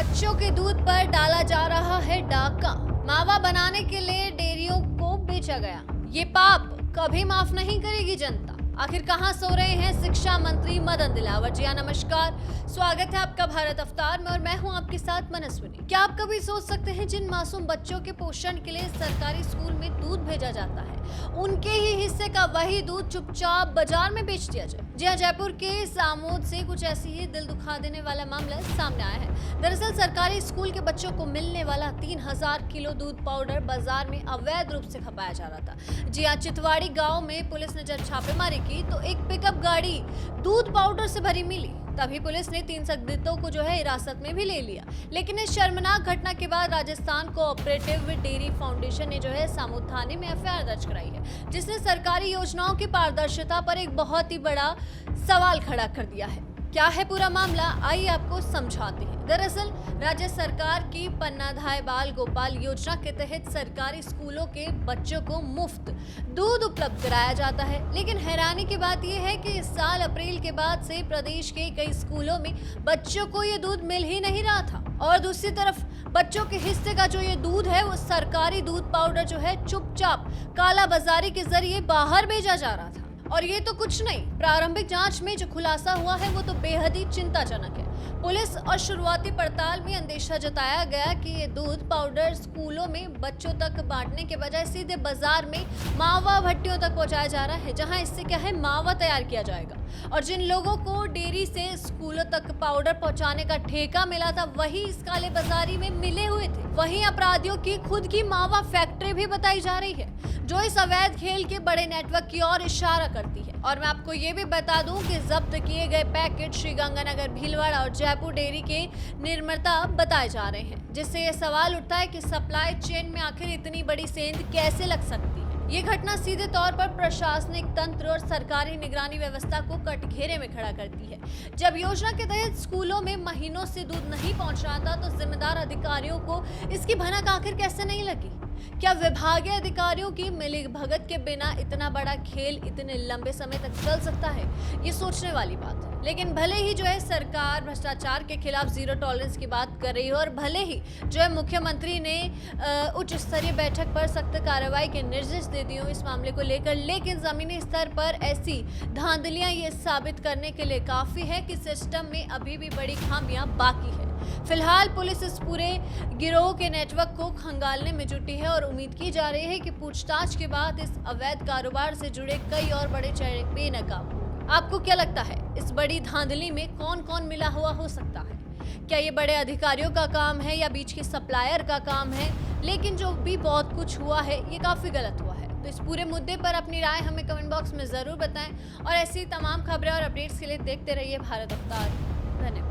बच्चों के दूध पर डाला जा रहा है डाका। मावा बनाने के लिए डेयरियों को बेचा गया। ये पाप कभी माफ नहीं करेगी जनता। आखिर कहां सो रहे हैं शिक्षा मंत्री मदन दिलावर जी? नमस्कार, स्वागत है आपका भारत अवतार में और मैं हूं आपके साथ मनस्विनी। क्या आप कभी सोच सकते हैं जिन मासूम बच्चों के पोषण के लिए सरकारी स्कूल में दूध भेजा जाता है, उनके ही हिस्से का वही दूध चुपचाप बाजार में बेच दिया जाए? जी हां, जयपुर के सामोद से कुछ ऐसी ही दिल दुखा देने वाला मामला सामने आया है। दरअसल सरकारी स्कूल के बच्चों को मिलने वाला 3000 किलो दूध पाउडर बाजार में अवैध रूप से खपाया जा रहा था। जी हां, चितवाड़ी गांव में पुलिस ने जब छापेमारी की तो एक पिकअप गाड़ी दूध पाउडर से भरी मिली। तभी पुलिस ने 3 संदिग्धों को हिरासत में भी ले लिया। लेकिन इस शर्मनाक घटना के बाद राजस्थान कोऑपरेटिव डेयरी फाउंडेशन ने सामोद थाने में एफआईआर दर्ज कराई है, जिसने सरकारी योजनाओं की पारदर्शिता पर एक बहुत ही बड़ा सवाल खड़ा कर दिया है। क्या है पूरा मामला, आइए आपको समझाते हैं। दरअसल राज्य सरकार की पन्नाधाय बाल गोपाल योजना के तहत सरकारी स्कूलों के बच्चों को मुफ्त दूध उपलब्ध कराया जाता है। लेकिन हैरानी की बात यह है कि इस साल अप्रैल के बाद से प्रदेश के कई स्कूलों में बच्चों को ये दूध मिल ही नहीं रहा था और दूसरी तरफ बच्चों के हिस्से का ये दूध है वो सरकारी दूध पाउडर चुपचाप काला बाजारी के जरिए बाहर भेजा जा रहा था। और ये तो कुछ नहीं, प्रारंभिक जांच में जो खुलासा हुआ है वो तो बेहद ही चिंताजनक है। पुलिस और शुरुआती पड़ताल में अंदेशा जताया गया कि ये दूध पाउडर स्कूलों में बच्चों तक बांटने के बजाय सीधे बाजार में मावा भट्टियों तक पहुंचाया जा रहा है, जहां इससे मावा तैयार किया जाएगा। और जिन लोगों को डेयरी से स्कूलों तक पाउडर पहुंचाने का ठेका मिला था, वही इस काले बाजारी में मिले हुए थे। वहीं अपराधियों की खुद की मावा फैक्ट्री भी बताई जा रही है, जो इस अवैध खेल के बड़े नेटवर्क की ओर इशारा करती है। और मैं आपको ये भी बता दूं कि जब्त किए गए पैकेट श्रीगंगानगर, भीलवाड़ा और जयपुर डेयरी के निर्माता बताए जा रहे हैं, जिससे ये सवाल उठता है कि सप्लाई चेन में आखिर इतनी बड़ी सेंध कैसे लग सकती है। ये घटना सीधे तौर पर प्रशासनिक तंत्र और सरकारी निगरानी व्यवस्था को कटघरे में खड़ा करती है। जब योजना के तहत स्कूलों में महीनों से दूध नहीं पहुंच रहा था, तो जिम्मेदार अधिकारियों को इसकी भनक आखिर कैसे नहीं लगी? क्या विभागीय अधिकारियों की मिलीभगत के बिना इतना बड़ा खेल इतने लंबे समय तक चल सकता है? ये सोचने वाली बात है। लेकिन भले ही सरकार भ्रष्टाचार के खिलाफ जीरो टॉलरेंस की बात कर रही है और भले ही मुख्यमंत्री ने उच्च स्तरीय बैठक पर सख्त कार्रवाई के निर्देश दे दिए इस मामले को लेकर, लेकिन जमीनी स्तर पर ऐसी धांधलियां ये साबित करने के लिए काफी है कि सिस्टम में अभी भी बड़ी खामियां बाकी है। फिलहाल पुलिस इस पूरे गिरोह के नेटवर्क को खंगालने में जुटी है और उम्मीद की जा रही है कि पूछताछ के बाद इस अवैध कारोबार से जुड़े कई और बड़े चेहरे बेनकाब होंगे। आपको क्या लगता है, इस बड़ी धांधली में कौन कौन मिला हुआ हो सकता है? क्या ये बड़े अधिकारियों का काम है या बीच के सप्लायर का काम है? लेकिन जो भी बहुत कुछ हुआ है ये काफी गलत हुआ है। तो इस पूरे मुद्दे पर अपनी राय हमें कमेंट बॉक्स में जरूर बताएं और ऐसी तमाम खबरें और अपडेट्स के लिए देखते रहिए भारत अवतार। धन्यवाद।